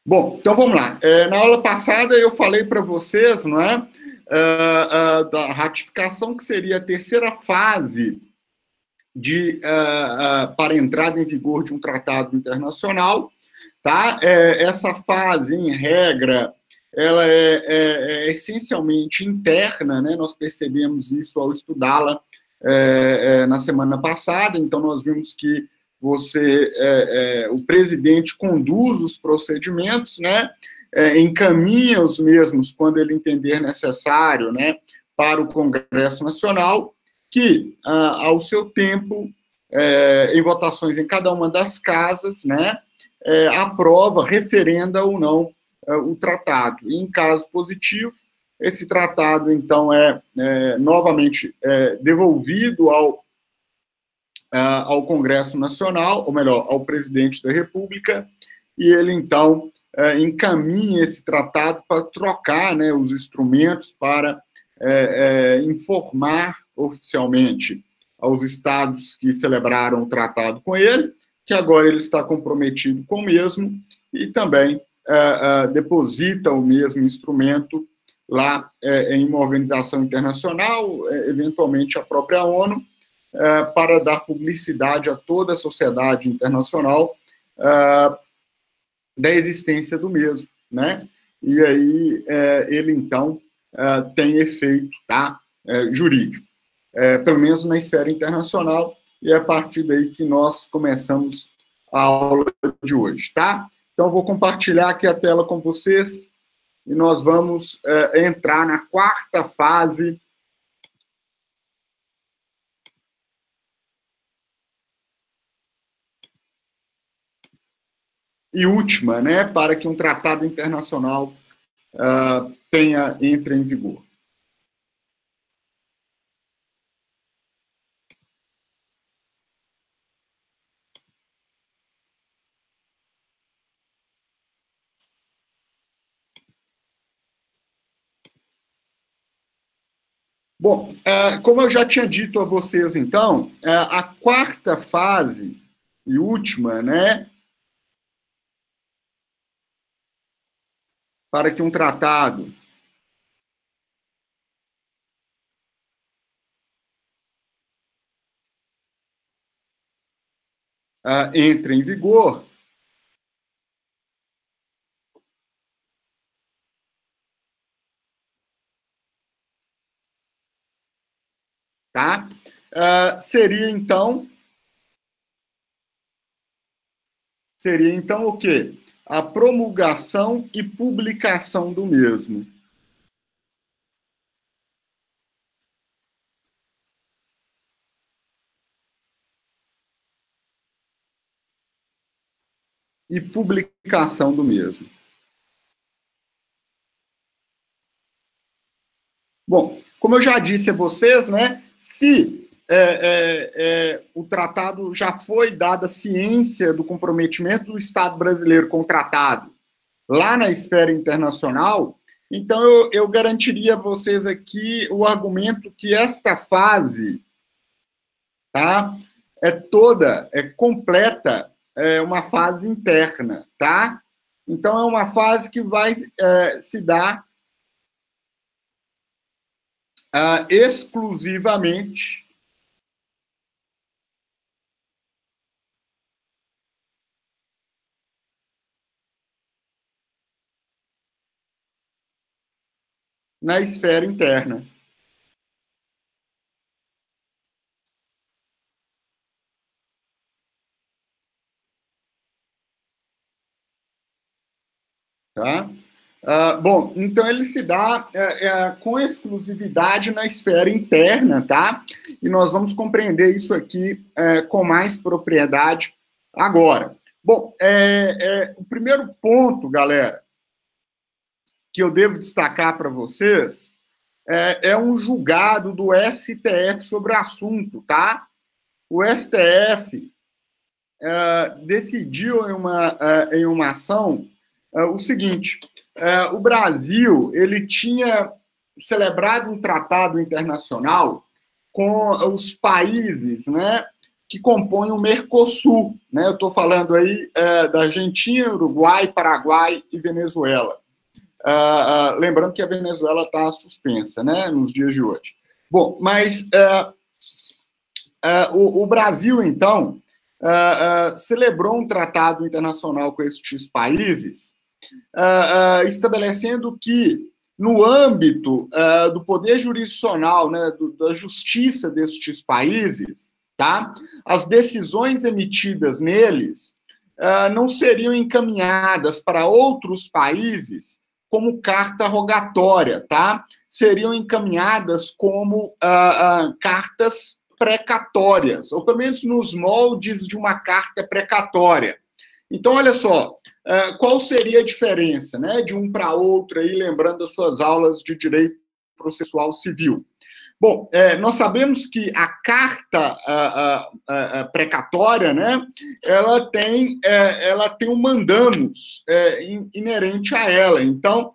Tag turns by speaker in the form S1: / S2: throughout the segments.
S1: Bom, então vamos lá. Na aula passada eu falei para vocês, não é, da ratificação, que seria a terceira fase para a entrada em vigor de um tratado internacional, tá? Essa fase, em regra, ela é essencialmente interna, né? Nós percebemos isso ao estudá-la na semana passada. Então nós vimos que o presidente conduz os procedimentos, né? Encaminha os mesmos quando ele entender necessário, né? Para o Congresso Nacional, que, ao seu tempo, em votações em cada uma das casas, né? Aprova, referenda ou não o tratado. E, em caso positivo, esse tratado, então, novamente devolvido ao Congresso Nacional, ou melhor, ao presidente da República, e ele, então, encaminha esse tratado para trocar, né, os instrumentos para informar oficialmente aos estados que celebraram o tratado com ele, que agora ele está comprometido com o mesmo, e também deposita o mesmo instrumento lá em uma organização internacional, eventualmente a própria ONU, para dar publicidade a toda a sociedade internacional da existência do mesmo, né? E aí ele, então, tem efeito, tá? Jurídico, pelo menos na esfera internacional, e é a partir daí que nós começamos a aula de hoje, tá? Então, vou compartilhar aqui a tela com vocês, e nós vamos entrar na quarta fase e última, né, para que um tratado internacional entre em vigor. Bom, como eu já tinha dito a vocês, então, a quarta fase e última, né, para que um tratado entre em vigor, tá? Seria então o quê? A promulgação e publicação do mesmo. E publicação do mesmo. Bom, como eu já disse a vocês, né, se o tratado já foi dada ciência do comprometimento do Estado brasileiro com o tratado lá na esfera internacional, então eu garantiria a vocês aqui o argumento que esta fase, tá, é completa, uma fase interna, tá? Então, é uma fase que vai se dar exclusivamente na esfera interna. Tá? Bom, então ele se dá com exclusividade na esfera interna, tá? E nós vamos compreender isso aqui com mais propriedade agora. Bom, o primeiro ponto, galera, que eu devo destacar para vocês é um julgado do STF sobre o assunto, tá? O STF decidiu em uma ação o seguinte: o Brasil ele tinha celebrado um tratado internacional com os países, né, que compõem o Mercosul, né? Eu estou falando aí da Argentina, Uruguai, Paraguai e Venezuela. Lembrando que a Venezuela está suspensa, né, nos dias de hoje. Bom, mas o Brasil, então, celebrou um tratado internacional com estes países, estabelecendo que, no âmbito do poder jurisdicional, né, da justiça destes países, tá, as decisões emitidas neles não seriam encaminhadas para outros países como carta rogatória, tá? Seriam encaminhadas como cartas precatórias, ou pelo menos nos moldes de uma carta precatória. Então, olha só, qual seria a diferença, né, de um para outro, aí, lembrando as suas aulas de direito processual civil? Bom, nós sabemos que a carta precatória, né, ela tem um mandamus inerente a ela. Então,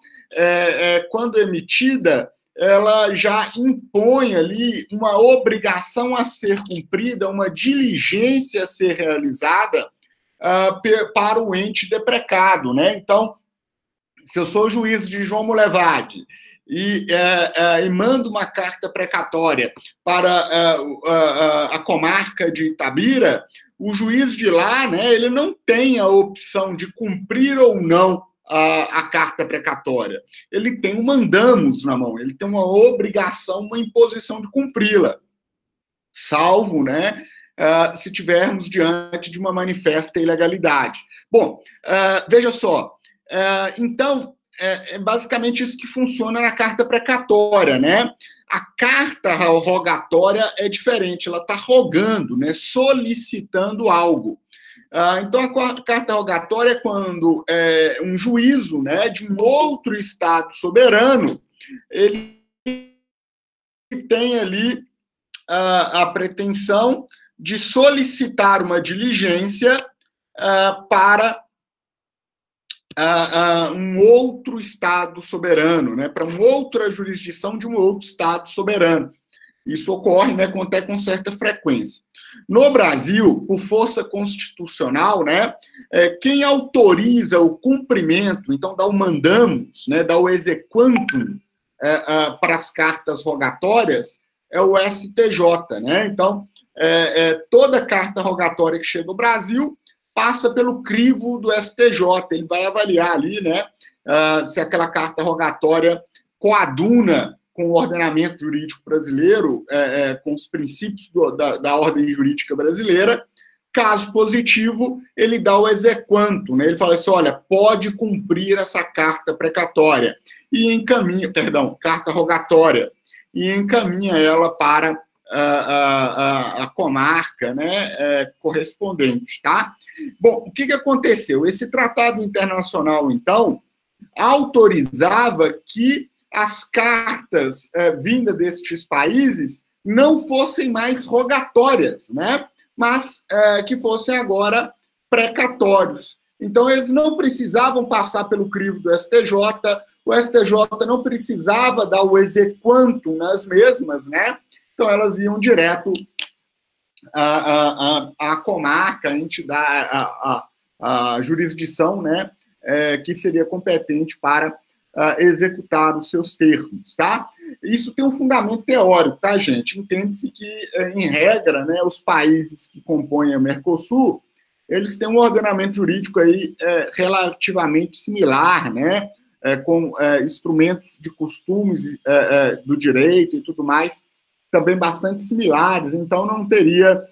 S1: quando emitida, ela já impõe ali uma obrigação a ser cumprida, uma diligência a ser realizada para o ente deprecado, né? Então, se eu sou juiz de João Molevade e mando uma carta precatória para a comarca de Itabira, o juiz de lá, né, ele não tem a opção de cumprir ou não a carta precatória. Ele tem um mandamus na mão, ele tem uma obrigação, uma imposição de cumpri-la, salvo, né, se tivermos diante de uma manifesta ilegalidade. Bom, veja só, então, é basicamente isso que funciona na carta precatória, né? A carta rogatória é diferente, ela está rogando, né, solicitando algo. Então, a carta rogatória é quando um juízo, né, de um outro Estado soberano, ele tem ali a pretensão de solicitar uma diligência para um outro Estado soberano, né, para uma outra jurisdição de um outro Estado soberano. Isso ocorre, né, até com certa frequência. No Brasil, por força constitucional, né, quem autoriza o cumprimento, então dá o mandamus, né, dá o exequatur para as cartas rogatórias, é o STJ, né? Então, toda carta rogatória que chega ao Brasil passa pelo crivo do STJ, ele vai avaliar ali, né, se aquela carta rogatória coaduna com o ordenamento jurídico brasileiro, com os princípios da ordem jurídica brasileira. Caso positivo, ele dá o exequatur, né? Ele fala assim, olha, pode cumprir essa carta precatória, e encaminha, carta rogatória, e encaminha ela para a comarca, né, correspondente, tá? Bom, o que aconteceu? Esse tratado internacional, então, autorizava que as cartas vindas destes países não fossem mais rogatórias, né, mas que fossem agora precatórios. Então, eles não precisavam passar pelo crivo do STJ, o STJ não precisava dar o exequatur nas mesmas, né? Então, elas iam direto à comarca, a entidade, a jurisdição, né, que seria competente para executar os seus termos, tá? Isso tem um fundamento teórico, tá, gente? Entende-se que, em regra, né, os países que compõem a Mercosul, eles têm um ordenamento jurídico aí relativamente similar, né, com instrumentos de costumes do direito e tudo mais, também bastante similares, então não teria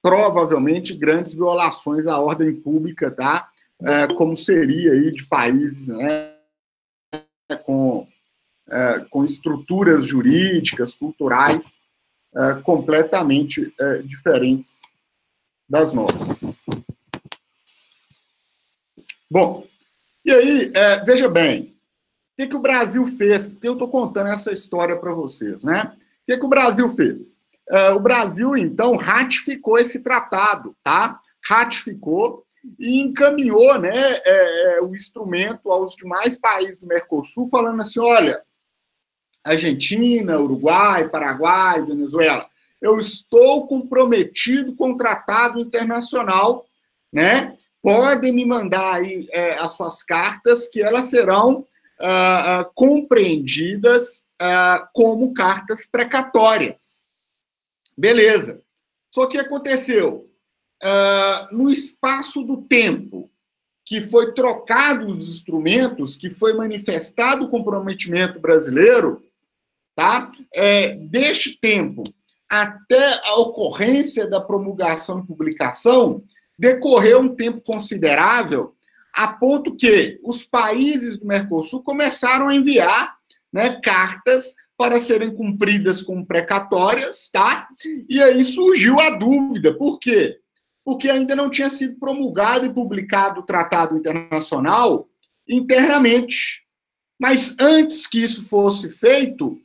S1: provavelmente grandes violações à ordem pública, tá? Como seria aí de países, né, com estruturas jurídicas, culturais completamente diferentes das nossas. Bom, e aí, veja bem, o que o Brasil fez? Porque eu estou contando essa história para vocês, né? O que o Brasil fez? O Brasil, então, ratificou esse tratado, tá? Ratificou e encaminhou, né, o instrumento aos demais países do Mercosul, falando assim, olha, Argentina, Uruguai, Paraguai, Venezuela, eu estou comprometido com o tratado internacional, né? Podem me mandar aí as suas cartas, que elas serão compreendidas como cartas precatórias. Beleza. Só que aconteceu? No espaço do tempo que foi trocado os instrumentos, que foi manifestado o comprometimento brasileiro, tá? Deste tempo até a ocorrência da promulgação e publicação, decorreu um tempo considerável, a ponto que os países do Mercosul começaram a enviar, né, cartas para serem cumpridas como precatórias, tá? E aí surgiu a dúvida, por quê? Porque ainda não tinha sido promulgado e publicado o Tratado Internacional internamente. Mas antes que isso fosse feito,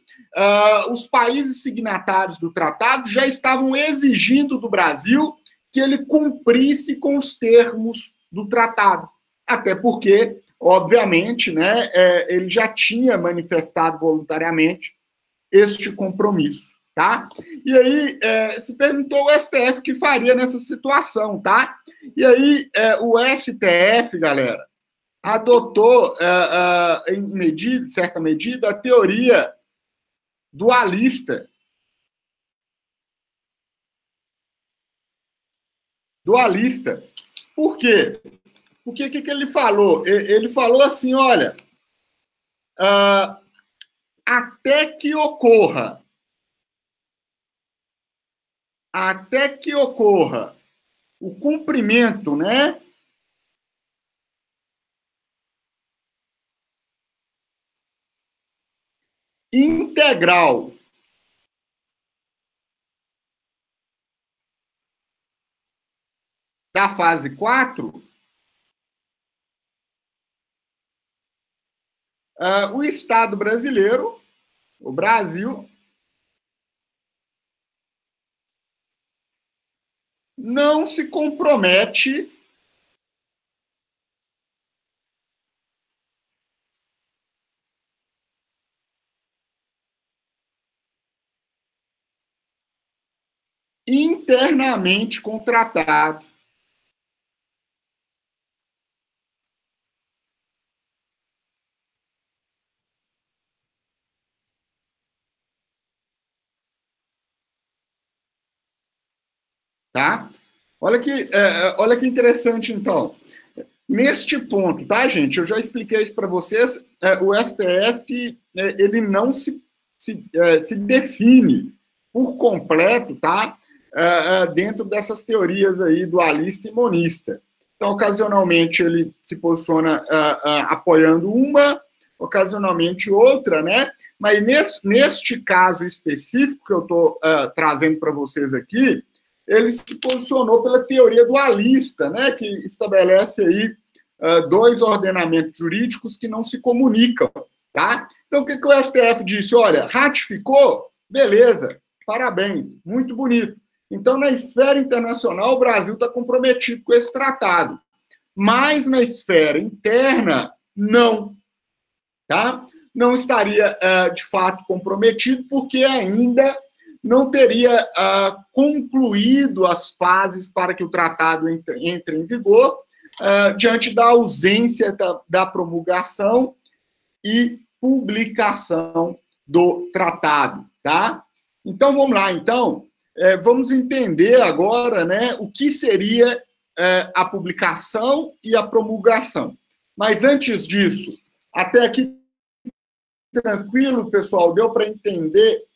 S1: os países signatários do tratado já estavam exigindo do Brasil que ele cumprisse com os termos do tratado. Até porque, obviamente, né, ele já tinha manifestado voluntariamente este compromisso, tá? E aí se perguntou o STF o que faria nessa situação, tá? E aí o STF, galera, adotou, em certa medida, a teoria dualista. Dualista. Por quê? Porque o que ele falou? Ele falou assim, olha, até que ocorra o cumprimento, né, integral da fase 4, o Estado brasileiro, o Brasil, não se compromete internamente com o tratado. Tá? Olha que interessante, então. Neste ponto, tá, gente? Eu já expliquei isso para vocês. O STF ele não se define por completo, tá? Dentro dessas teorias aí dualista e monista. Então, ocasionalmente ele se posiciona apoiando uma, ocasionalmente outra, né? Mas neste caso específico que eu estou trazendo para vocês aqui, ele se posicionou pela teoria dualista, né, que estabelece aí dois ordenamentos jurídicos que não se comunicam, tá? Então, o que o STF disse? Olha, ratificou? Beleza, parabéns, muito bonito. Então, na esfera internacional, o Brasil está comprometido com esse tratado. Mas na esfera interna, não, tá? Não estaria, de fato, comprometido, porque ainda não teria concluído as fases para que o tratado entre em vigor, diante da ausência da promulgação e publicação do tratado, tá? Então, vamos lá. Então, vamos entender agora, né, o que seria a publicação e a promulgação. Mas, antes disso, até aqui, tranquilo, pessoal? Deu para entender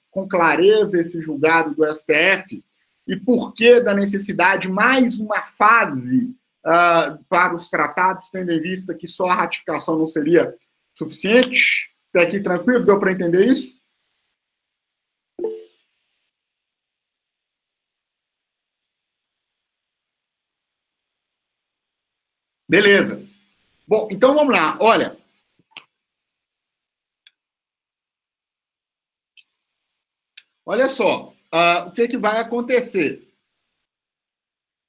S1: com clareza esse julgado do STF e por que da necessidade mais uma fase para os tratados, tendo em vista que só a ratificação não seria suficiente? Até aqui tranquilo? Deu para entender isso? Beleza. Bom, então vamos lá. Olha, olha só, o que vai acontecer?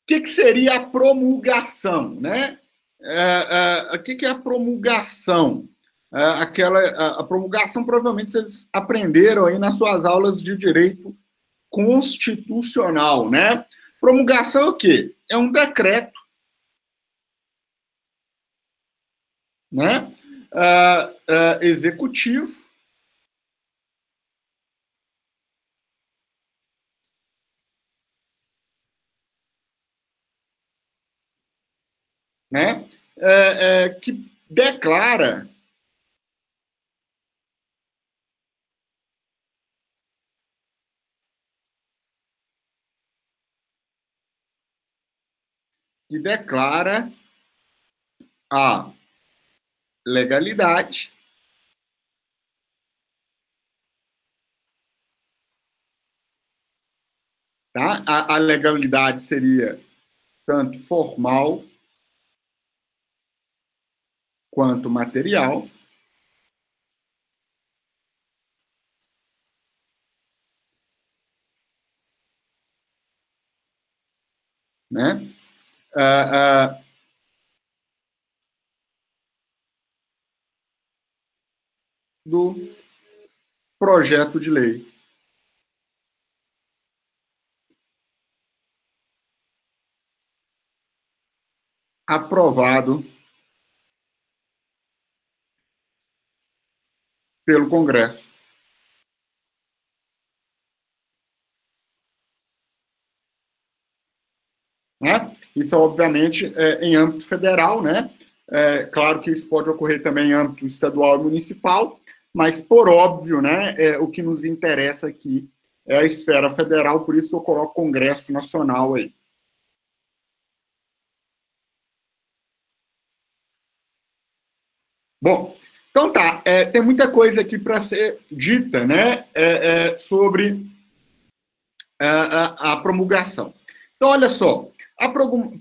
S1: O que seria a promulgação, né? O que é a promulgação? A promulgação, provavelmente, vocês aprenderam aí nas suas aulas de direito constitucional, né? Promulgação é o quê? É um decreto, né? Executivo, né? Que declara a legalidade, tá? A legalidade seria tanto formal quanto material, né? Ah, ah, do projeto de lei aprovado pelo Congresso, né? Isso, obviamente, em âmbito federal, né? Claro que isso pode ocorrer também em âmbito estadual e municipal, mas, por óbvio, né, o que nos interessa aqui é a esfera federal, por isso que eu coloco Congresso Nacional aí. Bom, então tá, tem muita coisa aqui para ser dita, né, sobre a promulgação. Então, olha só, a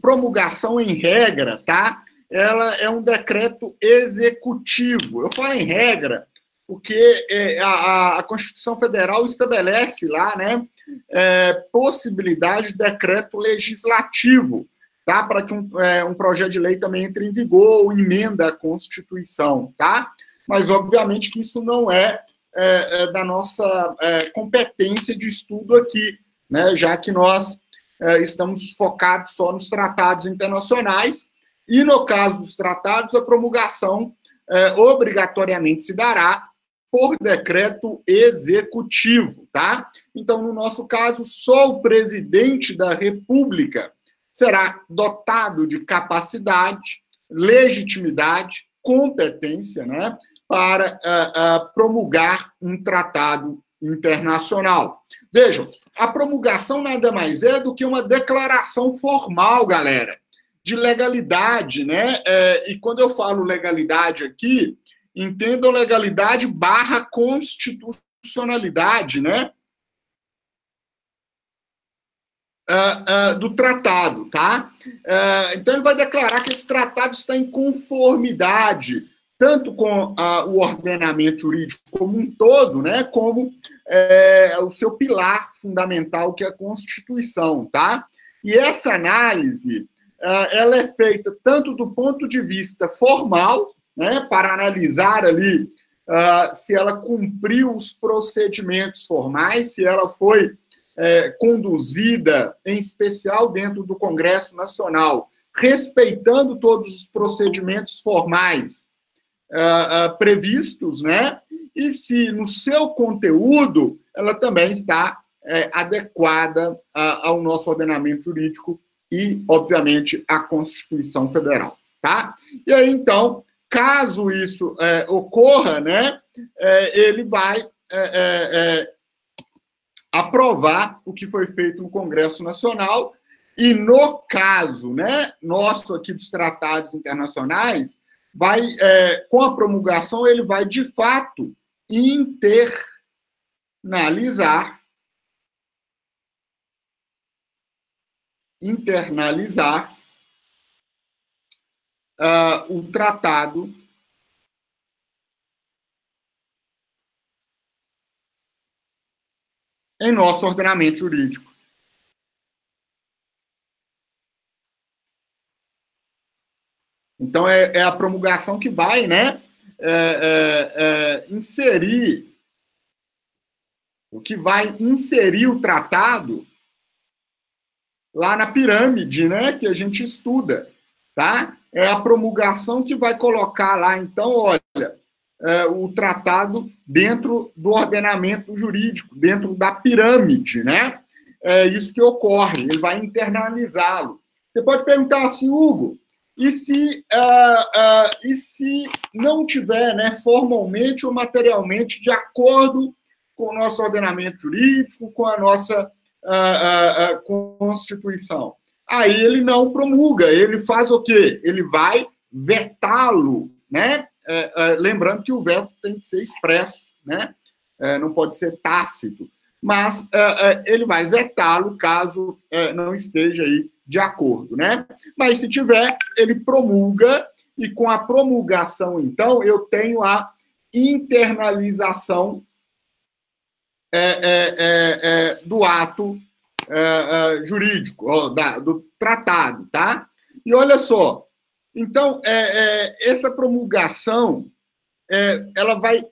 S1: promulgação em regra, tá? Ela é um decreto executivo. Eu falo em regra porque a Constituição Federal estabelece lá, né, possibilidade de decreto legislativo, tá? Para que um projeto de lei também entre em vigor ou emenda a Constituição, tá? Mas, obviamente, que isso não da nossa competência de estudo aqui, né? Já que nós estamos focados só nos tratados internacionais, e no caso dos tratados, a promulgação obrigatoriamente se dará por decreto executivo, tá? Então, no nosso caso, só o presidente da República será dotado de capacidade, legitimidade, competência, né, para promulgar um tratado internacional. Vejam, a promulgação nada mais é do que uma declaração formal, galera, de legalidade, né? E quando eu falo legalidade aqui, entendam legalidade barra constitucionalidade, né? Do tratado, tá? Então ele vai declarar que esse tratado está em conformidade tanto com o ordenamento jurídico como um todo, né, como o seu pilar fundamental, que é a Constituição, tá? E essa análise, ela é feita tanto do ponto de vista formal, né, para analisar ali se ela cumpriu os procedimentos formais, se ela foi conduzida, em especial dentro do Congresso Nacional, respeitando todos os procedimentos formais previstos, né? E se no seu conteúdo ela também está adequada ao nosso ordenamento jurídico e, obviamente, à Constituição Federal, tá? E aí, então, caso isso ocorra, né, ele vai aprovar o que foi feito no Congresso Nacional e, no caso, né, nosso aqui dos tratados internacionais, vai, com a promulgação, ele vai, de fato, internalizar o tratado em nosso ordenamento jurídico. Então, é a promulgação que vai, né, inserir o que vai inserir o tratado lá na pirâmide, né, que a gente estuda, tá? É a promulgação que vai colocar lá, então, olha, o tratado dentro do ordenamento jurídico, dentro da pirâmide, né? É isso que ocorre, ele vai internalizá-lo. Você pode perguntar assim, Hugo, e se não tiver, né, formalmente ou materialmente de acordo com o nosso ordenamento jurídico, com a nossa Constituição? Aí ele não promulga, ele faz o quê? Ele vai vetá-lo, né? Lembrando que o veto tem que ser expresso, né? Não pode ser tácito, mas ele vai vetá-lo caso não esteja aí de acordo, né? Mas se tiver, ele promulga, e com a promulgação, então, eu tenho a internalização do ato jurídico, do tratado, tá? E olha só, então, essa promulgação, ela vai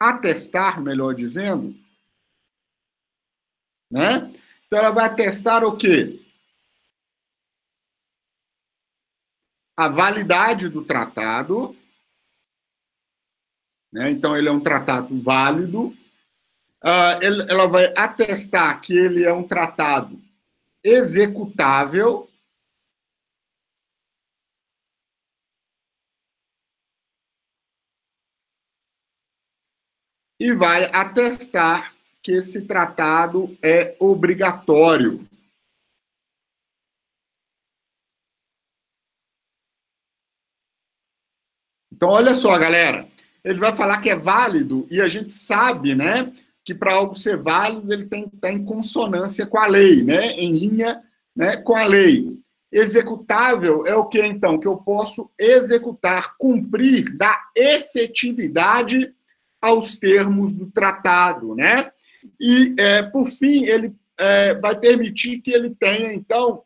S1: atestar, melhor dizendo, né? Então, ela vai atestar o quê? A validade do tratado, né? Então, ele é um tratado válido. Ela vai atestar que ele é um tratado executável, e vai atestar que esse tratado é obrigatório. Então, olha só, galera, ele vai falar que é válido, e a gente sabe, né, que para algo ser válido, ele tem que estar em consonância com a lei, né, em linha, né, com a lei. Executável é o que, então? Que eu posso executar, cumprir, dar efetividade aos termos do tratado, né? E, por fim, ele vai permitir que ele tenha, então,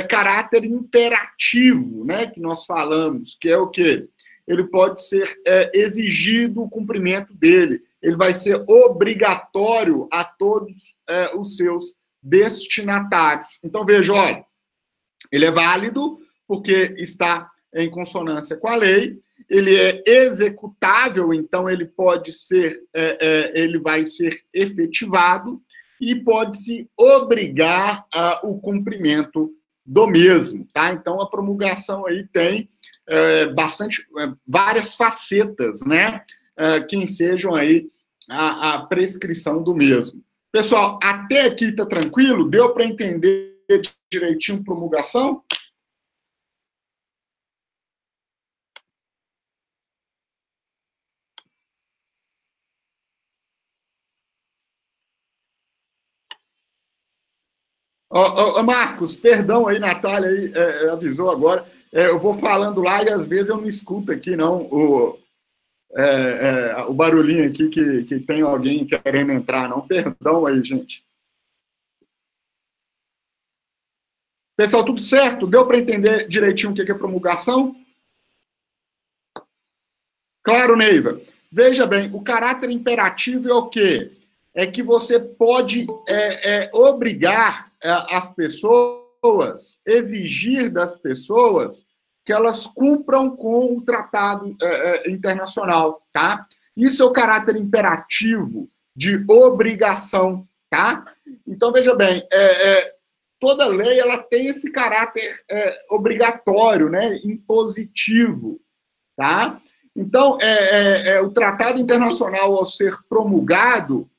S1: caráter imperativo, né, que nós falamos, que é o quê? Ele pode ser exigido o cumprimento dele, ele vai ser obrigatório a todos os seus destinatários. Então, veja, olha, ele é válido porque está em consonância com a lei, ele é executável, então ele pode ser, ele vai ser efetivado, e pode-se obrigar o cumprimento do mesmo, tá? Então, a promulgação aí tem várias facetas, né? Que ensejam aí a prescrição do mesmo. Pessoal, até aqui tá tranquilo? Deu para entender direitinho promulgação? Marcos, perdão aí, Natália aí, avisou agora. Eu vou falando lá e às vezes eu não escuto aqui, não, o barulhinho aqui que tem alguém querendo entrar, não. Perdão aí, gente. Pessoal, tudo certo? Deu para entender direitinho o que é promulgação? Claro, Neiva. Veja bem, o caráter imperativo é o quê? É que você pode obrigar as pessoas, exigir das pessoas que elas cumpram com o tratado internacional, tá? Isso é o caráter imperativo de obrigação, tá? Então, veja bem, toda lei ela tem esse caráter obrigatório, né? Impositivo, tá? Então, o tratado internacional, ao ser promulgado,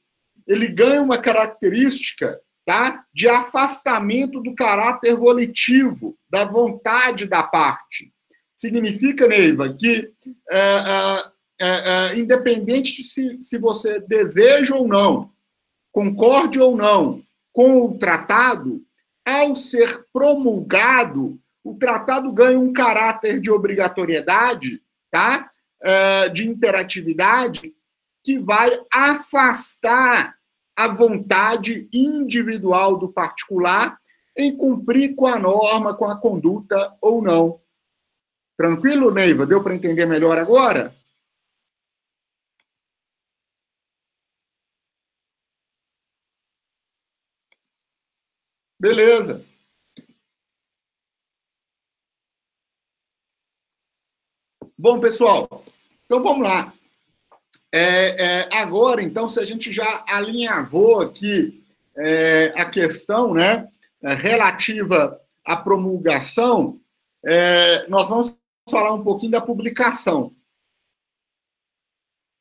S1: ele ganha uma característica, tá, de afastamento do caráter volitivo, da vontade da parte. Significa, Neiva, que independente de se você deseja ou não, concorde ou não com o tratado, ao ser promulgado, o tratado ganha um caráter de obrigatoriedade, tá? De imperatividade, que vai afastar a vontade individual do particular em cumprir com a norma, com a conduta ou não. Tranquilo, Neiva? Deu para entender melhor agora? Beleza. Bom, pessoal, então vamos lá. Agora, então, se a gente já alinhavou aqui a questão, né, relativa à promulgação, nós vamos falar um pouquinho da publicação,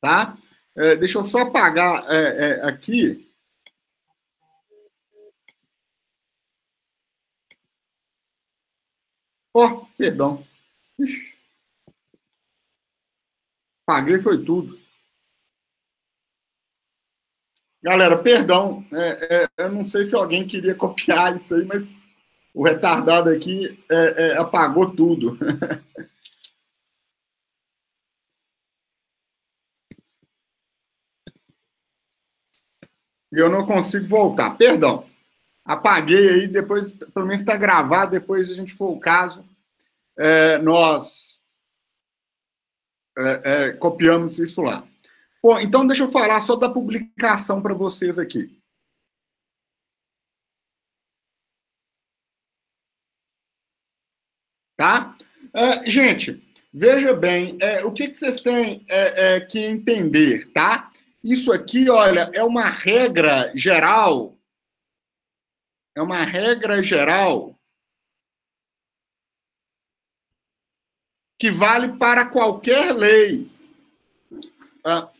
S1: tá? Deixa eu só apagar aqui. Oh, perdão. Ixi, apaguei foi tudo. Galera, perdão, eu não sei se alguém queria copiar isso aí, mas o retardado aqui apagou tudo. E eu não consigo voltar. Perdão. Apaguei aí, depois, pelo menos está gravado, depois, se a gente for o caso, nós copiamos isso lá. Bom, então deixa eu falar só da publicação para vocês aqui. Tá? Gente, veja bem, o que vocês têm que entender, tá? Isso aqui, olha, é uma regra geral, que vale para qualquer lei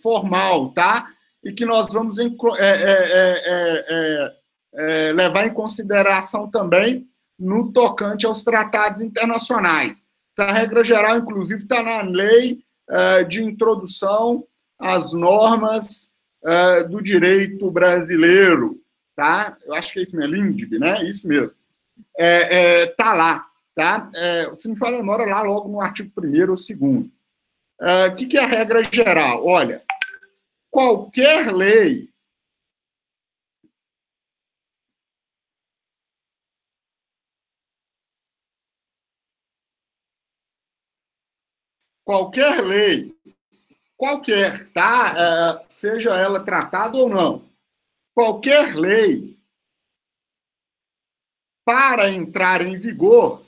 S1: formal, tá? E que nós vamos levar em consideração também no tocante aos tratados internacionais. Essa regra geral, inclusive, está na lei de introdução às normas do direito brasileiro, tá? Eu acho que é isso mesmo, LINDB, né? Isso mesmo. Tá lá, tá? Se me fala a memória, lá logo no artigo 1º ou 2º. O que é a regra geral? Olha, qualquer lei qualquer, tá? Seja ela tratada ou não, qualquer lei, para entrar em vigor,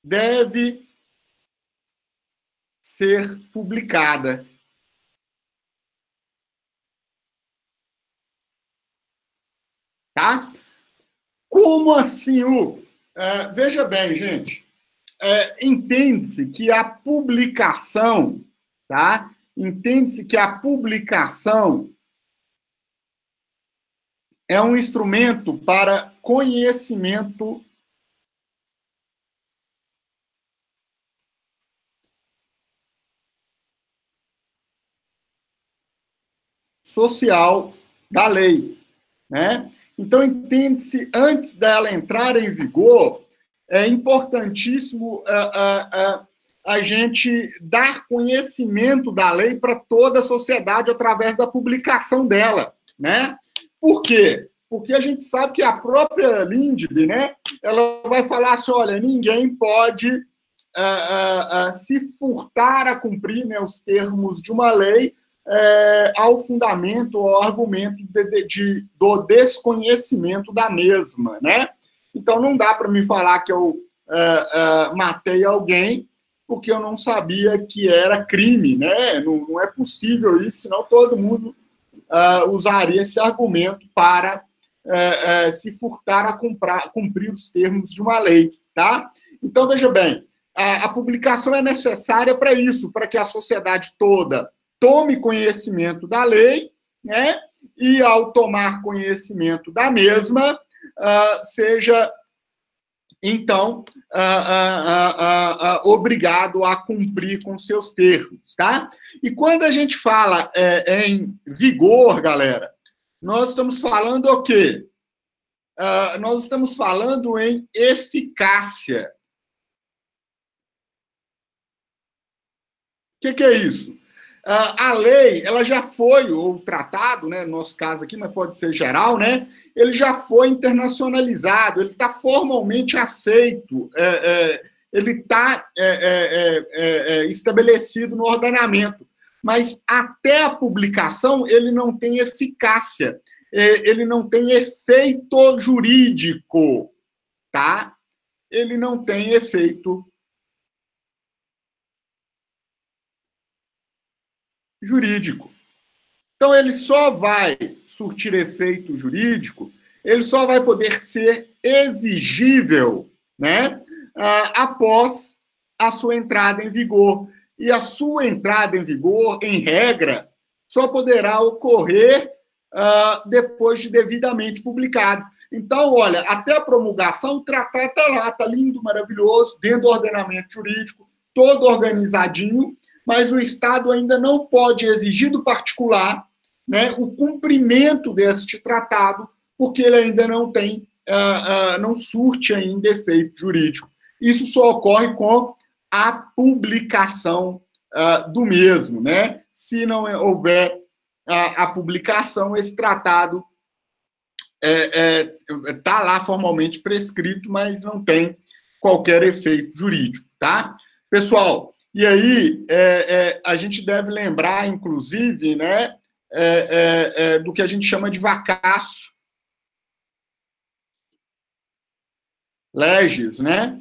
S1: deve ser publicada. Tá? Como assim, Hugo? Veja bem, gente, entende-se que a publicação, tá? Entende-se que a publicação é um instrumento para conhecimento social da lei, né? Então, entende-se, antes dela entrar em vigor, é importantíssimo a gente dar conhecimento da lei para toda a sociedade através da publicação dela, né? Por quê? Porque a gente sabe que a própria LINDB, né, ela vai falar assim, olha, ninguém pode se furtar a cumprir, né, os termos de uma lei ao fundamento, ao argumento do desconhecimento da mesma, né? Então, não dá para me falar que eu matei alguém porque eu não sabia que era crime, né? Não é possível isso, senão todo mundo usaria esse argumento para se furtar a cumprir os termos de uma lei, tá? Então, veja bem, a publicação é necessária para isso, para que a sociedade toda tome conhecimento da lei, né? E, ao tomar conhecimento da mesma, seja, então, obrigado a cumprir com seus termos, tá? E quando a gente fala em vigor, galera, nós estamos falando o quê? Nós estamos falando em eficácia. O que é isso? A lei, ela já foi, ou o tratado, né, no nosso caso aqui, mas pode ser geral, né, ele já foi internacionalizado, ele está formalmente aceito, ele está estabelecido no ordenamento, mas até a publicação ele não tem eficácia, ele não tem efeito jurídico, tá? Ele não tem efeito jurídico. Então, ele só vai surtir efeito jurídico, ele só vai poder ser exigível, né, após a sua entrada em vigor. E a sua entrada em vigor, em regra, só poderá ocorrer depois de devidamente publicado. Então, olha, até a promulgação, o tratado está lá, está lindo, maravilhoso, dentro do ordenamento jurídico, todo organizadinho, mas o Estado ainda não pode exigir do particular, né, o cumprimento deste tratado, porque ele ainda não tem, não surte ainda efeito jurídico. Isso só ocorre com a publicação do mesmo, né? Se não houver a publicação, esse tratado está lá formalmente prescrito, mas não tem qualquer efeito jurídico, tá? Pessoal, e aí a gente deve lembrar, inclusive, né, do que a gente chama de vacatio legis, né?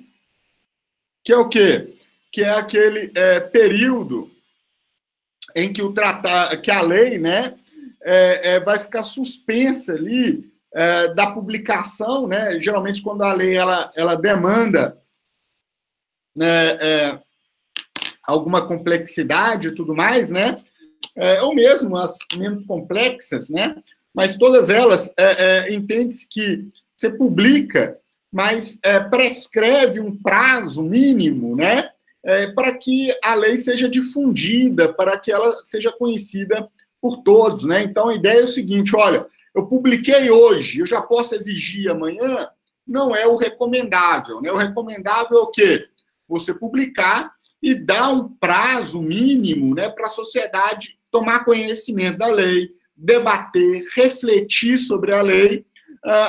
S1: Que é o quê? Que é aquele período em que que a lei, né, vai ficar suspensa ali da publicação, né? Geralmente quando a lei ela demanda, né, alguma complexidade e tudo mais, né? Ou mesmo as menos complexas, né? Mas todas elas entende-se que você publica, mas prescreve um prazo mínimo, né? Para que a lei seja difundida, para que ela seja conhecida por todos, né? Então a ideia é o seguinte: olha, eu publiquei hoje, eu já posso exigir amanhã, não é o recomendável, né? O recomendável é o quê? Você publicar e dar um prazo mínimo, né, para a sociedade tomar conhecimento da lei, debater, refletir sobre a lei,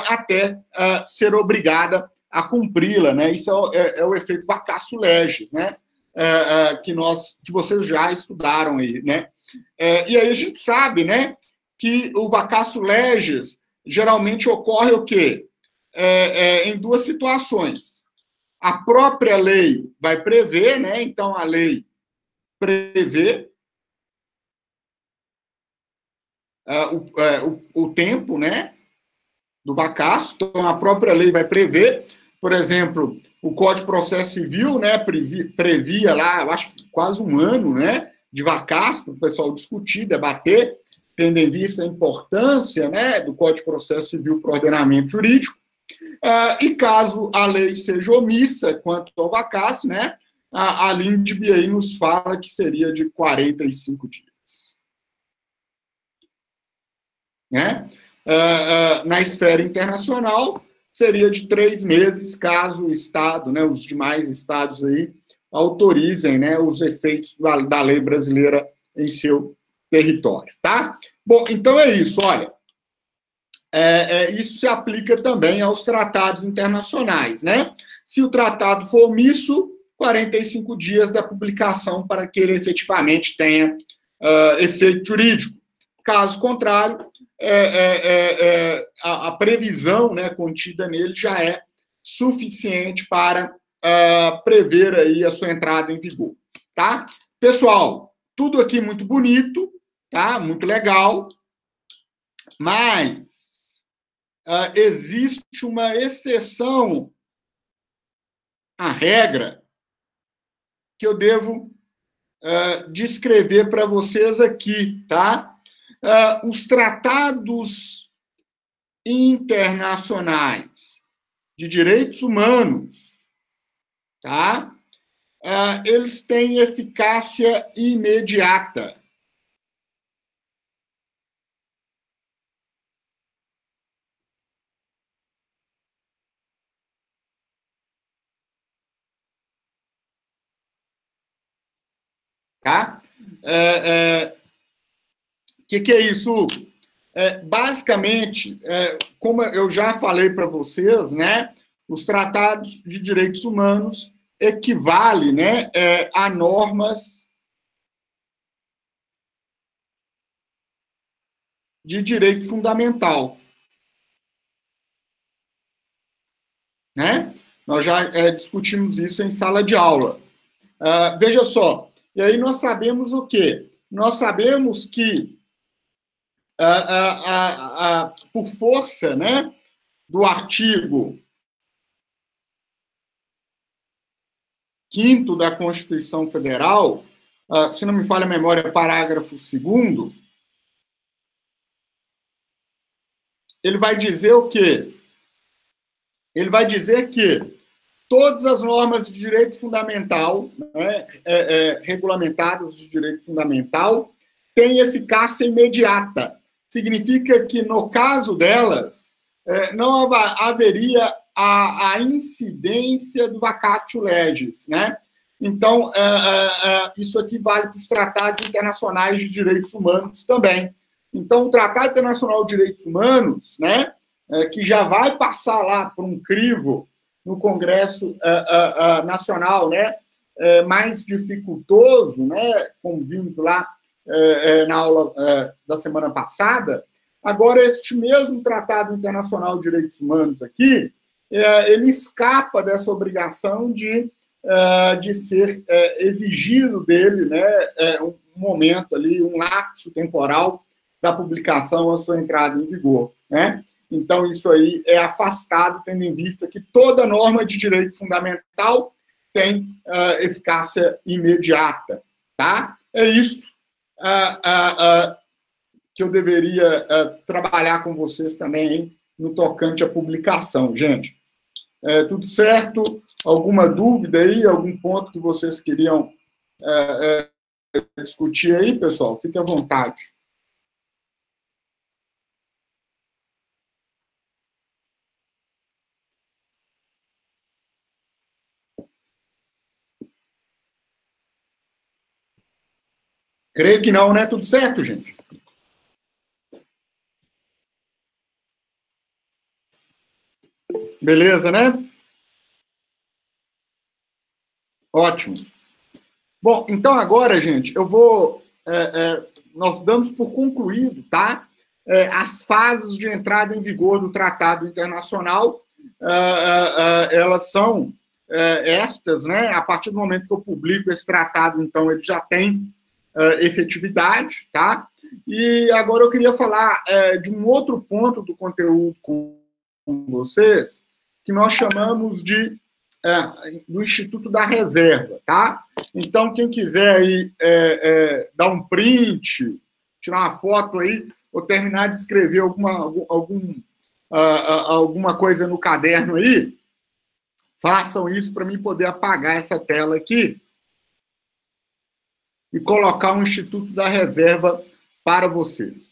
S1: até ser obrigada a cumpri-la, né? Isso é o efeito vacatio legis, né? Que vocês já estudaram aí, né? E aí a gente sabe, né, que o vacatio legis geralmente ocorre o quê? Em duas situações. A própria lei vai prever, né? Então a lei prevê o tempo, né, do vacatio. Então a própria lei vai prever, por exemplo, o Código de Processo Civil, né, previa lá, eu acho que quase um ano, né, de vacatio para o pessoal discutir, debater, tendo em vista a importância, né, do Código de Processo Civil para o ordenamento jurídico. E caso a lei seja omissa quanto ao vacatio, né, a LINDB aí nos fala que seria de 45 dias. Né? Na esfera internacional, seria de 3 meses, caso o Estado, né, os demais estados aí, autorizem, né, os efeitos da lei brasileira em seu território, tá? Bom, então é isso, olha. Isso se aplica também aos tratados internacionais, né? Se o tratado for omisso, 45 dias da publicação para que ele efetivamente tenha efeito jurídico. Caso contrário, a previsão, né, contida nele já é suficiente para prever aí a sua entrada em vigor, tá? Pessoal, tudo aqui muito bonito, tá? Muito legal, mas existe uma exceção à regra que eu devo descrever para vocês aqui, tá? Os tratados internacionais de direitos humanos, tá? Eles têm eficácia imediata. Tá? que é isso? Basicamente, como eu já falei para vocês, né, os tratados de direitos humanos equivalem, né, a normas de direito fundamental, né? Nós já discutimos isso em sala de aula. Veja só, e aí nós sabemos o quê? Nós sabemos que, por força, né, do artigo 5º da Constituição Federal, se não me falha a memória, parágrafo 2º, ele vai dizer o quê? Ele vai dizer que todas as normas de direito fundamental, né, regulamentadas de direito fundamental, têm eficácia imediata. Significa que, no caso delas, não haveria a incidência do vacatio legis, né? Então, isso aqui vale para os tratados internacionais de direitos humanos também. Então, o Tratado Internacional de Direitos Humanos, né, que já vai passar lá por um crivo no Congresso Nacional, né, mais dificultoso, né, como vimos lá na aula da semana passada. Agora, este mesmo Tratado Internacional de Direitos Humanos aqui, ele escapa dessa obrigação de ser exigido dele, né, um momento ali, um lapso temporal da publicação à sua entrada em vigor, né? Então, isso aí é afastado, tendo em vista que toda norma de direito fundamental tem eficácia imediata, tá? É isso que eu deveria trabalhar com vocês também, hein, no tocante à publicação, gente. Tudo certo? Alguma dúvida aí? Algum ponto que vocês queriam discutir aí, pessoal? Fique à vontade. Creio que não, né? Tudo certo, gente? Beleza, né? Ótimo. Bom, então agora, gente, eu vou... nós damos por concluído, tá? As fases de entrada em vigor do Tratado Internacional, elas são estas, né? A partir do momento que eu publico esse tratado, então, ele já tem efetividade, tá? E agora eu queria falar de um outro ponto do conteúdo com vocês, que nós chamamos de do Instituto da Reserva, tá? Então, quem quiser aí dar um print, tirar uma foto aí, ou terminar de escrever alguma coisa no caderno aí, façam isso para mim poder apagar essa tela aqui e colocar um Instituto da Reserva para vocês.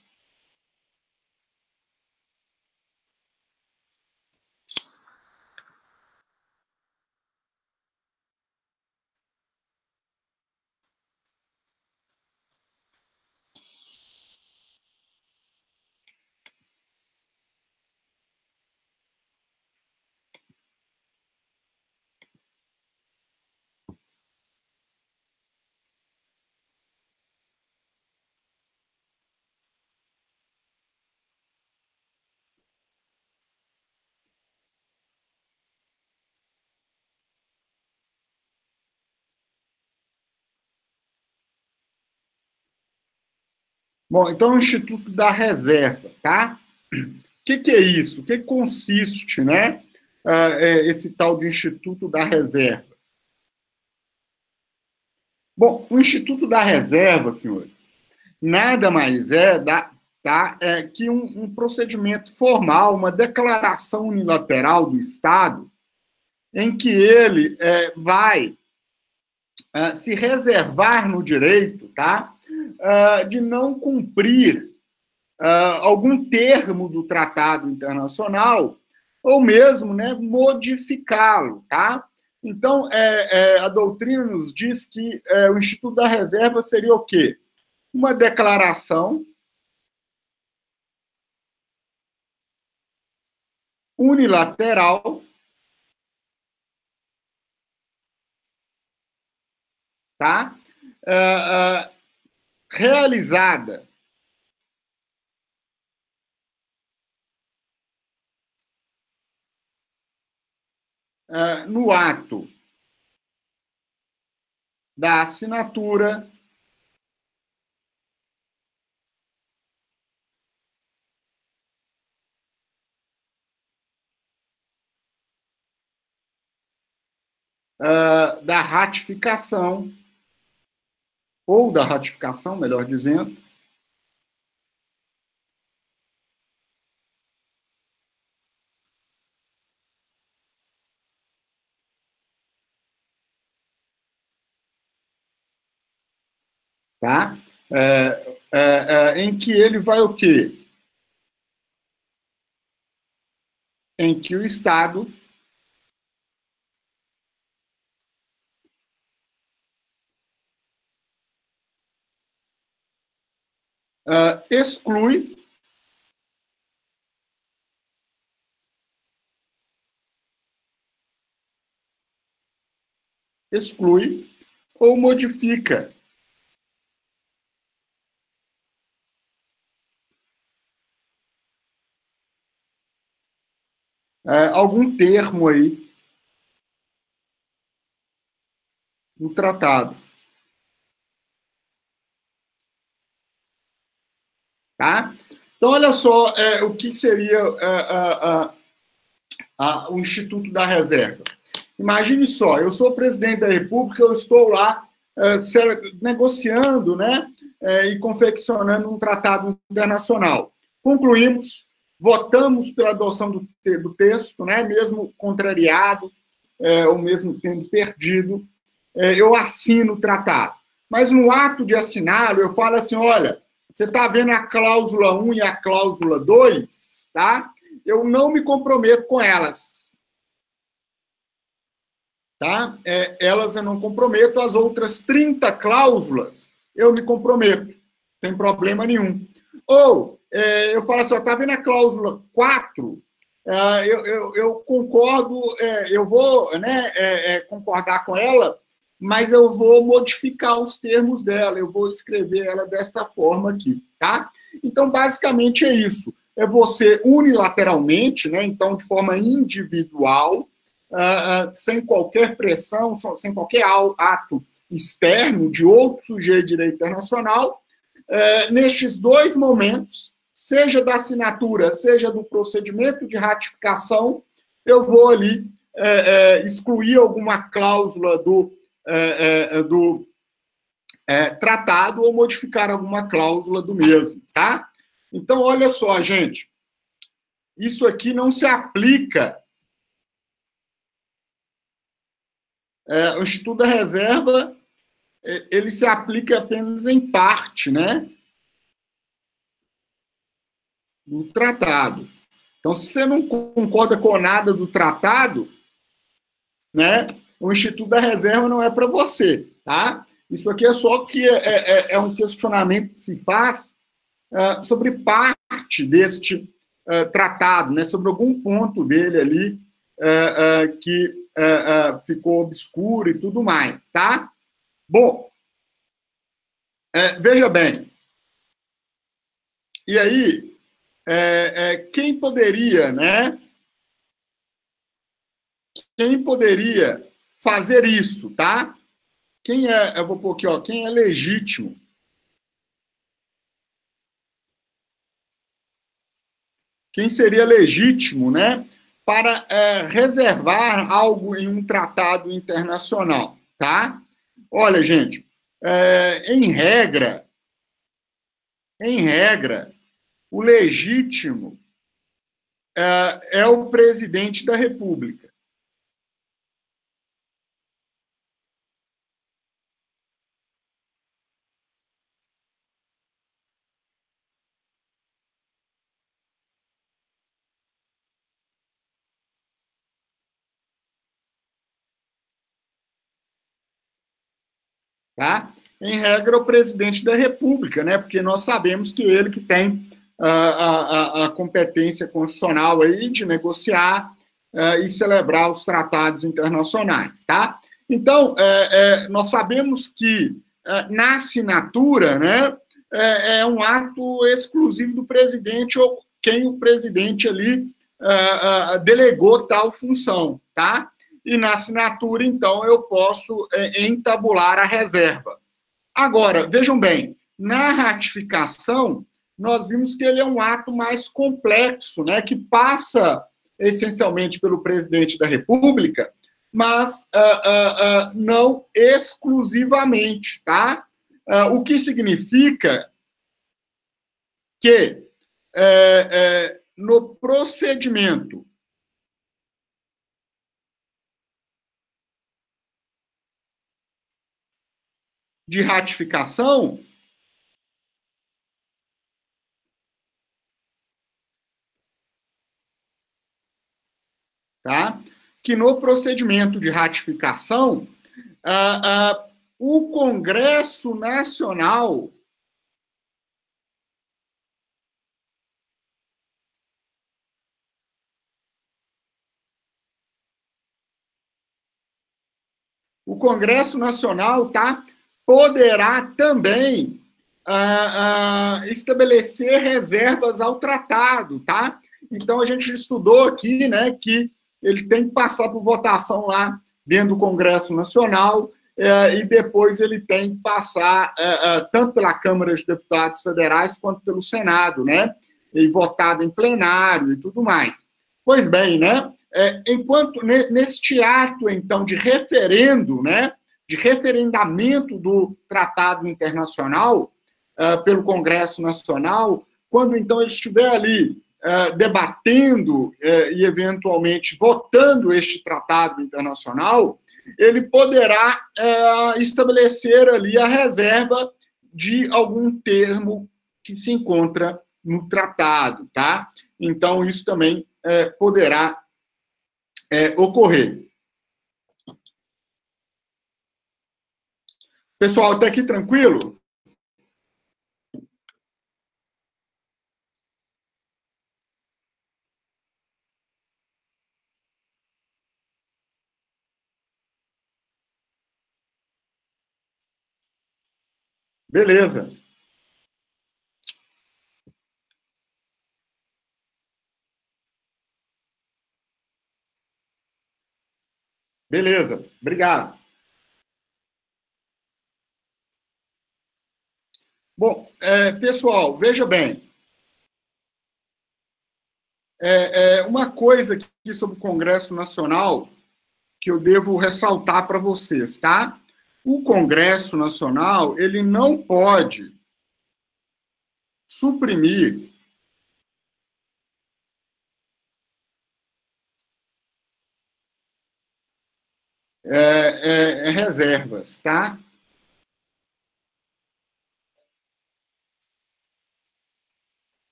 S1: Bom, então, o Instituto da Reserva, tá? O que é isso? O que consiste, né, esse tal de Instituto da Reserva? Bom, o Instituto da Reserva, senhores, nada mais que um procedimento formal, uma declaração unilateral do Estado, em que ele vai se reservar no direito, tá, de não cumprir algum termo do tratado internacional, ou mesmo, né, modificá-lo, tá? Então, a doutrina nos diz que o Instituto da Reserva seria o quê? Uma declaração unilateral, tá? Realizada no ato da assinatura da ratificação, ou da ratificação, melhor dizendo, tá? Em que ele vai o quê? Em que o Estado exclui ou modifica algum termo aí no tratado, tá? Então, olha só o que seria o Instituto da Reserva. Imagine só, eu sou presidente da República, eu estou lá negociando, né, e confeccionando um tratado internacional. Concluímos, votamos pela adoção do texto, né, mesmo contrariado, ou mesmo tendo perdido, eu assino o tratado. Mas no ato de assiná-lo, eu falo assim, olha, você está vendo a cláusula 1 e a cláusula 2, tá? Eu não me comprometo com elas. Tá? Elas eu não comprometo, as outras 30 cláusulas eu me comprometo, sem problema nenhum. Ou eu falo assim, está vendo a cláusula 4? Eu concordo, eu vou concordar com ela, mas eu vou modificar os termos dela, eu vou escrever ela desta forma aqui, tá? Então, basicamente é isso. É você unilateralmente, né, então de forma individual, sem qualquer pressão, sem qualquer ato externo de outro sujeito de direito internacional, nestes dois momentos, seja da assinatura, seja do procedimento de ratificação, eu vou ali excluir alguma cláusula do tratado ou modificar alguma cláusula do mesmo, tá? Então, olha só, gente, isso aqui não se aplica. O Instituto da Reserva ele se aplica apenas em parte, né, do tratado. Então, se você não concorda com nada do tratado, né, o Instituto da Reserva não é para você, tá? Isso aqui é só que é um questionamento que se faz sobre parte deste tratado, né, sobre algum ponto dele ali que ficou obscuro e tudo mais, tá? Bom, veja bem, e aí, quem poderia, né? Quem poderia fazer isso, tá? Quem é, eu vou pôr aqui, ó, quem é legítimo? Quem seria legítimo, né? Para reservar algo em um tratado internacional, tá? Olha, gente, em regra, o legítimo é o presidente da República. tá? Em regra, o presidente da República, né? Porque nós sabemos que ele que tem a competência constitucional aí de negociar e celebrar os tratados internacionais, tá? Então, nós sabemos que na assinatura, né, é um ato exclusivo do presidente ou quem o presidente ali delegou tal função, tá? E na assinatura, então, eu posso entabular a reserva. Agora, vejam bem, na ratificação, nós vimos que ele é um ato mais complexo, né, que passa essencialmente pelo presidente da República, mas não exclusivamente, tá? O que significa que no procedimento de ratificação, tá? Que no procedimento de ratificação, o Congresso Nacional tá, poderá também estabelecer reservas ao tratado, tá? Então, a gente estudou aqui, né, que ele tem que passar por votação lá dentro do Congresso Nacional e depois ele tem que passar tanto pela Câmara de Deputados Federais quanto pelo Senado, né? E votado em plenário e tudo mais. Pois bem, né? Enquanto neste ato, então, de referendo, né? De referendamento do tratado internacional pelo Congresso Nacional, quando, então, ele estiver ali debatendo e, eventualmente, votando este tratado internacional, ele poderá estabelecer ali a reserva de algum termo que se encontra no tratado, tá? Então, isso também poderá ocorrer. Pessoal, até aqui tranquilo? Beleza. Beleza. Obrigado. Bom, pessoal, veja bem. Uma coisa aqui sobre o Congresso Nacional que eu devo ressaltar para vocês, tá? O Congresso Nacional, ele não pode suprimir reservas, tá?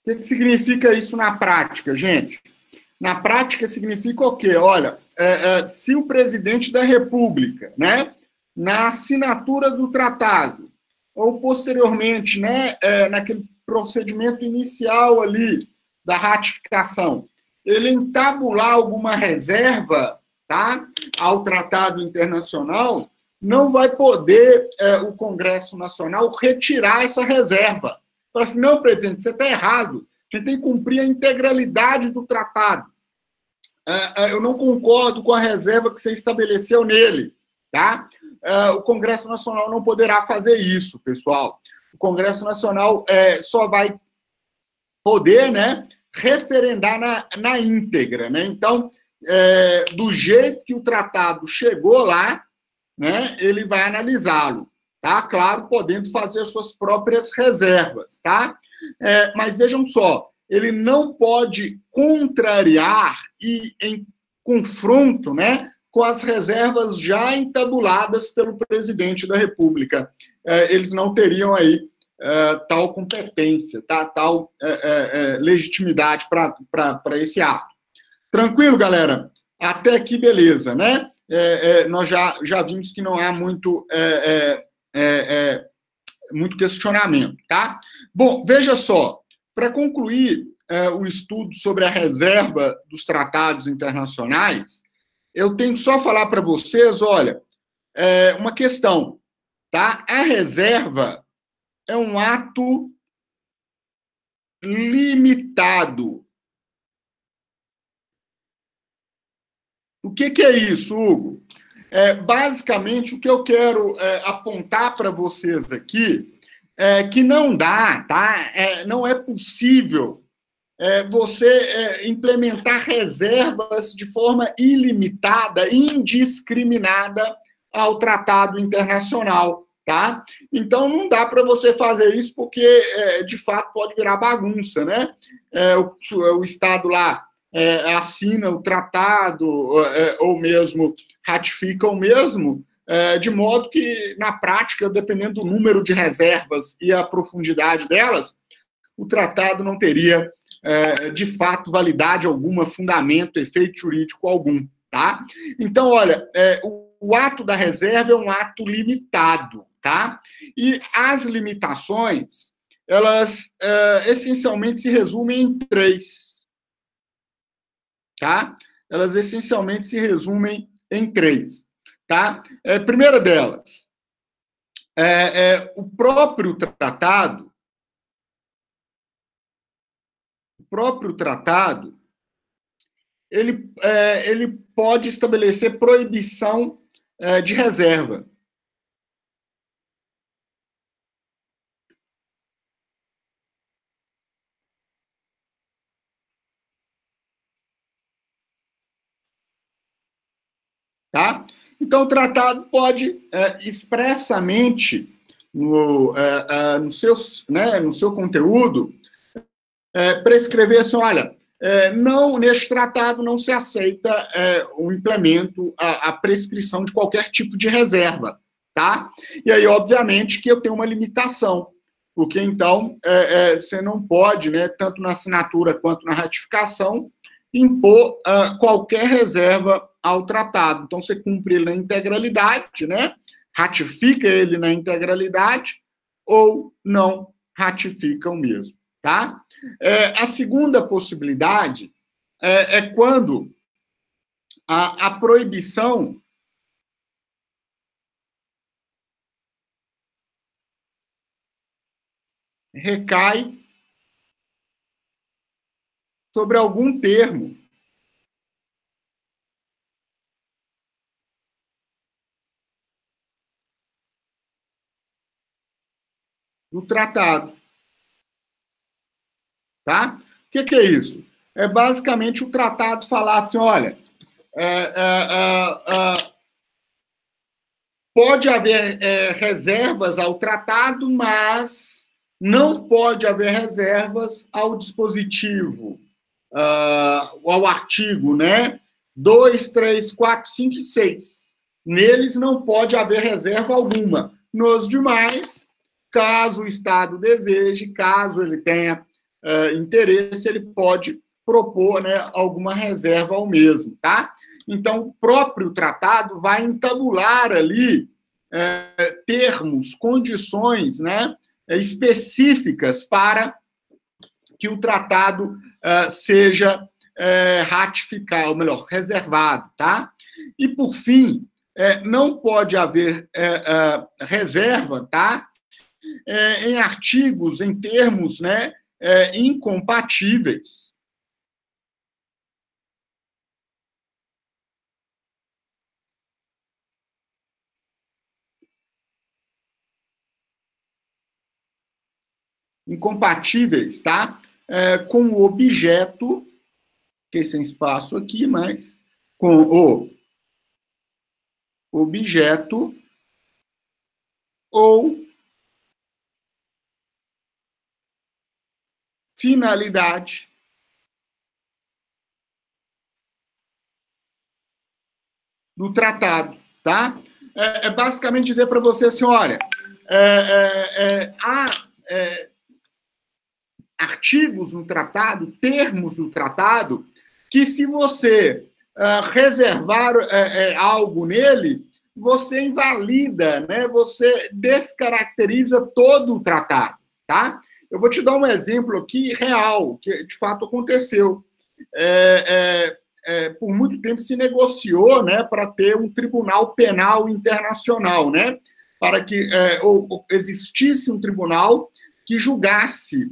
S1: O que significa isso na prática, gente? Na prática, significa o quê? Olha, se o presidente da República, né, na assinatura do tratado, ou posteriormente, né, naquele procedimento inicial ali da ratificação, ele entabular alguma reserva, tá, ao tratado internacional, não vai poder o Congresso Nacional retirar essa reserva. Fala assim, não, presidente, você está errado. A gente tem que cumprir a integralidade do tratado. Eu não concordo com a reserva que você estabeleceu nele, tá? O Congresso Nacional não poderá fazer isso, pessoal. O Congresso Nacional só vai poder, né, referendar na íntegra, né? Então, do jeito que o tratado chegou lá, né, ele vai analisá-lo, tá? Claro, podendo fazer suas próprias reservas, tá? Mas vejam só, ele não pode contrariar e em confronto, né, com as reservas já entabuladas pelo presidente da República. Eles não teriam aí tal competência, tá? Tal legitimidade para esse ato. Tranquilo, galera? Até aqui, beleza, né? Nós já vimos que não há muito muito questionamento, tá? Bom, veja só, para concluir o estudo sobre a reserva dos tratados internacionais, eu tenho que só falar para vocês, olha, uma questão, tá? A reserva é um ato limitado. O que é isso, Hugo? Basicamente, o que eu quero apontar para vocês aqui é que não dá, tá? Não é possível você implementar reservas de forma ilimitada, indiscriminada ao tratado internacional, tá? Então, não dá para você fazer isso porque, de fato, pode virar bagunça, né? O Estado lá assina o tratado ou mesmo ratifica o mesmo, de modo que, na prática, dependendo do número de reservas e a profundidade delas, o tratado não teria, de fato, validade alguma, fundamento, efeito jurídico algum, tá? Então, olha, o ato da reserva é um ato limitado, tá? E as limitações, elas essencialmente se resumem em três, tá? Elas essencialmente se resumem em três, tá? Primeira delas, o próprio tratado, ele pode estabelecer proibição de reserva. Tá? Então, o tratado pode expressamente, no seu conteúdo, prescrever assim, olha, não, neste tratado não se aceita o implemento, a prescrição de qualquer tipo de reserva, tá? E aí, obviamente, que eu tenho uma limitação, porque, então, você não pode, né, tanto na assinatura quanto na ratificação, impor qualquer reserva ao tratado. Então, você cumpre ele na integralidade, né? Ratifica ele na integralidade ou não ratifica o mesmo, tá? A segunda possibilidade quando a proibição recai sobre algum termo do tratado, tá? O que é isso? É basicamente o tratado falar assim, olha, pode haver reservas ao tratado, mas não pode haver reservas ao dispositivo, ao artigo, né? 2, 3, 4, 5 e 6. Neles não pode haver reserva alguma. Nos demais, caso o Estado deseje, caso ele tenha interesse, ele pode propor, né, alguma reserva ao mesmo, tá? Então, o próprio tratado vai entabular ali termos, condições, né, específicas para que o tratado seja ratificado, ou melhor, reservado, tá? E, por fim, não pode haver reserva, tá? Em artigos, em termos, né, incompatíveis. Incompatíveis, tá? Com o objeto, fiquei sem espaço aqui, mas com o objeto ou finalidade do tratado, tá? Basicamente dizer para você assim, olha, há artigos no tratado, termos no tratado, que se você reservar algo nele, você invalida, né? Você descaracteriza todo o tratado, tá? Eu vou te dar um exemplo aqui real, que de fato aconteceu. Por muito tempo se negociou, né, para ter um tribunal penal internacional, né, para que existisse um tribunal que julgasse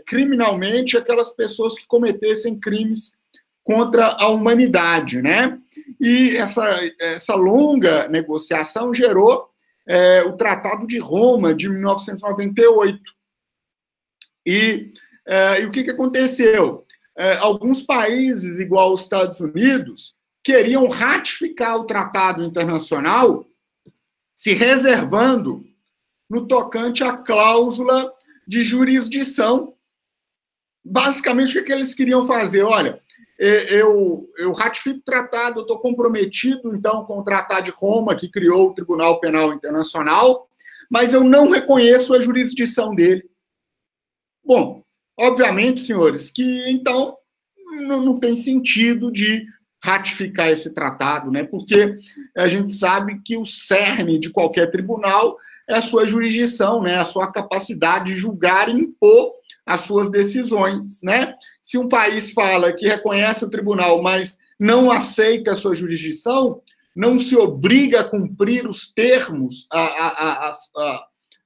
S1: criminalmente aquelas pessoas que cometessem crimes contra a humanidade, né? E essa longa negociação gerou o Tratado de Roma, de 1998. E o que aconteceu? Alguns países, igual os Estados Unidos, queriam ratificar o tratado internacional, se reservando no tocante à cláusula de jurisdição. Basicamente, o que eles queriam fazer? Olha, eu ratifico o tratado, eu estou comprometido, então, com o Tratado de Roma, que criou o Tribunal Penal Internacional, mas eu não reconheço a jurisdição dele. Bom, obviamente, senhores, que então não tem sentido de ratificar esse tratado, né? Porque a gente sabe que o cerne de qualquer tribunal é a sua jurisdição, né? A sua capacidade de julgar e impor as suas decisões, né? Se um país fala que reconhece o tribunal, mas não aceita a sua jurisdição, não se obriga a cumprir os termos,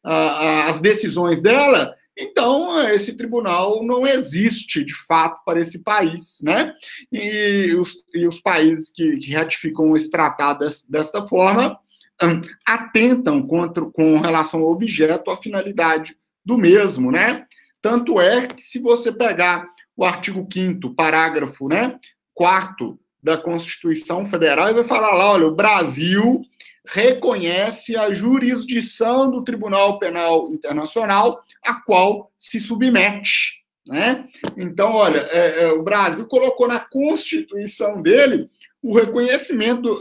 S1: as decisões dela, então esse tribunal não existe, de fato, para esse país, né? E os países que ratificam esse tratado desta forma atentam com relação ao objeto, à finalidade do mesmo, né? Tanto é que, se você pegar o artigo 5º, parágrafo, né, 4º da Constituição Federal, ele vai falar lá, olha, o Brasil reconhece a jurisdição do Tribunal Penal Internacional, a qual se submete, né? Então, olha, o Brasil colocou na Constituição dele o reconhecimento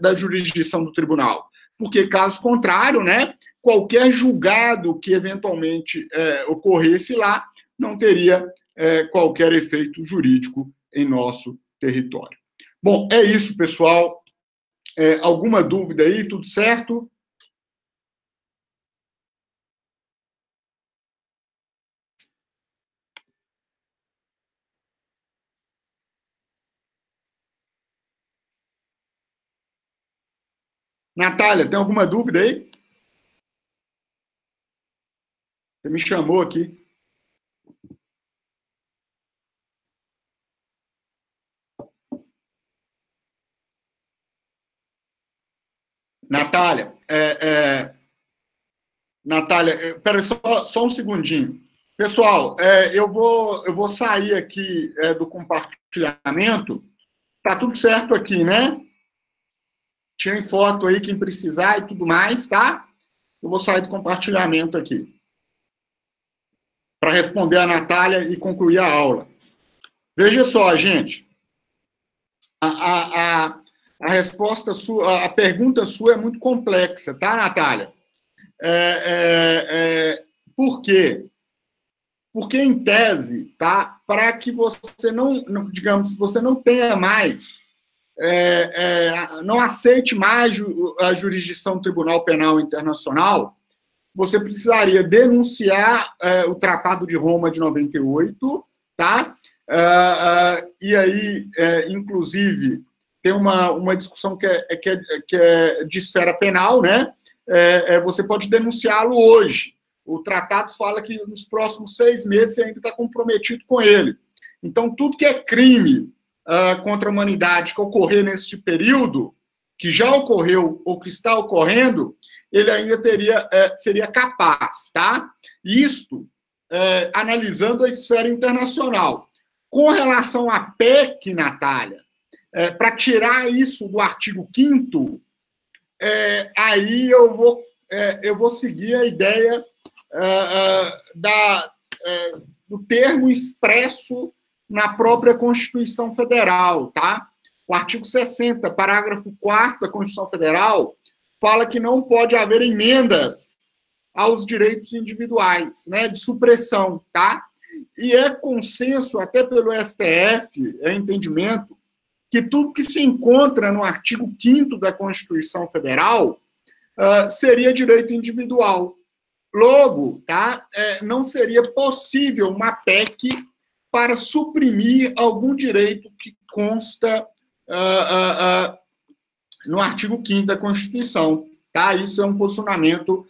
S1: da jurisdição do tribunal, porque, caso contrário, né, qualquer julgado que eventualmente ocorresse lá não teria qualquer efeito jurídico em nosso território. Bom, é isso, pessoal. Alguma dúvida aí? Tudo certo? Natália, tem alguma dúvida aí? Você me chamou aqui. Natália, Natália, peraí, só um segundinho. Pessoal, eu vou sair aqui do compartilhamento. Tá tudo certo aqui, né? Tirem foto aí, quem precisar e tudo mais, tá? Eu vou sair do compartilhamento aqui para responder a Natália e concluir a aula. Veja só, gente. A resposta sua, a pergunta sua é muito complexa, tá, Natália? Por quê? Porque, em tese, tá, para que você não, digamos, você não tenha mais, não aceite mais a jurisdição do Tribunal Penal Internacional, você precisaria denunciar o Tratado de Roma de 98, tá? E aí, inclusive, tem uma discussão que é de esfera penal, né? Você pode denunciá-lo hoje. O tratado fala que nos próximos 6 meses você ainda está comprometido com ele. Então, tudo que é crime contra a humanidade que ocorrer neste período, que já ocorreu ou que está ocorrendo, ele ainda seria capaz, tá? Isto analisando a esfera internacional. Com relação à PEC, Natália, para tirar isso do artigo 5º, aí eu vou seguir a ideia do termo expresso na própria Constituição Federal, tá? O artigo 60, parágrafo 4º da Constituição Federal, fala que não pode haver emendas aos direitos individuais, né, de supressão, tá? E é consenso, até pelo STF, entendimento, que tudo que se encontra no artigo 5º da Constituição Federal seria direito individual. Logo, tá, não seria possível uma PEC para suprimir algum direito que consta no artigo 5º da Constituição. Tá? Isso é um posicionamento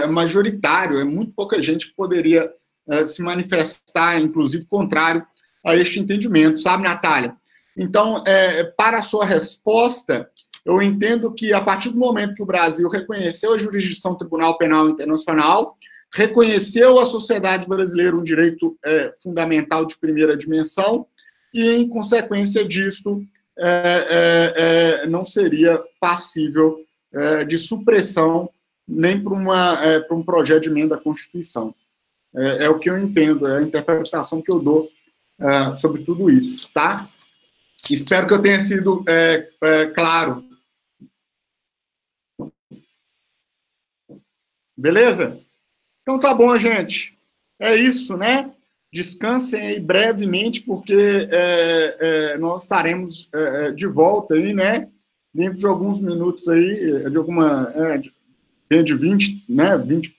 S1: majoritário, é muito pouca gente que poderia se manifestar, inclusive, contrário a este entendimento, sabe, Natália? Então, para a sua resposta, eu entendo que, a partir do momento que o Brasil reconheceu a jurisdição do Tribunal Penal Internacional, reconheceu à sociedade brasileira um direito fundamental de primeira dimensão, e, em consequência disso, não seria passível de supressão nem para um projeto de emenda à Constituição. É o que eu entendo, é a interpretação que eu dou sobre tudo isso, tá? Espero que eu tenha sido claro. Beleza? Então tá bom, gente. É isso, né? Descansem aí brevemente, porque nós estaremos de volta aí, né? Dentro de alguns minutos aí, dentro de 20, né? 20,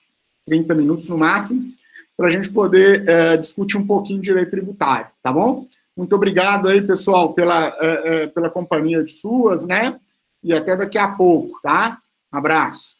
S1: 30 minutos no máximo, para a gente poder discutir um pouquinho de direito tributário, tá bom? Muito obrigado aí, pessoal, pela companhia de suas, né? E até daqui a pouco, tá? Um abraço.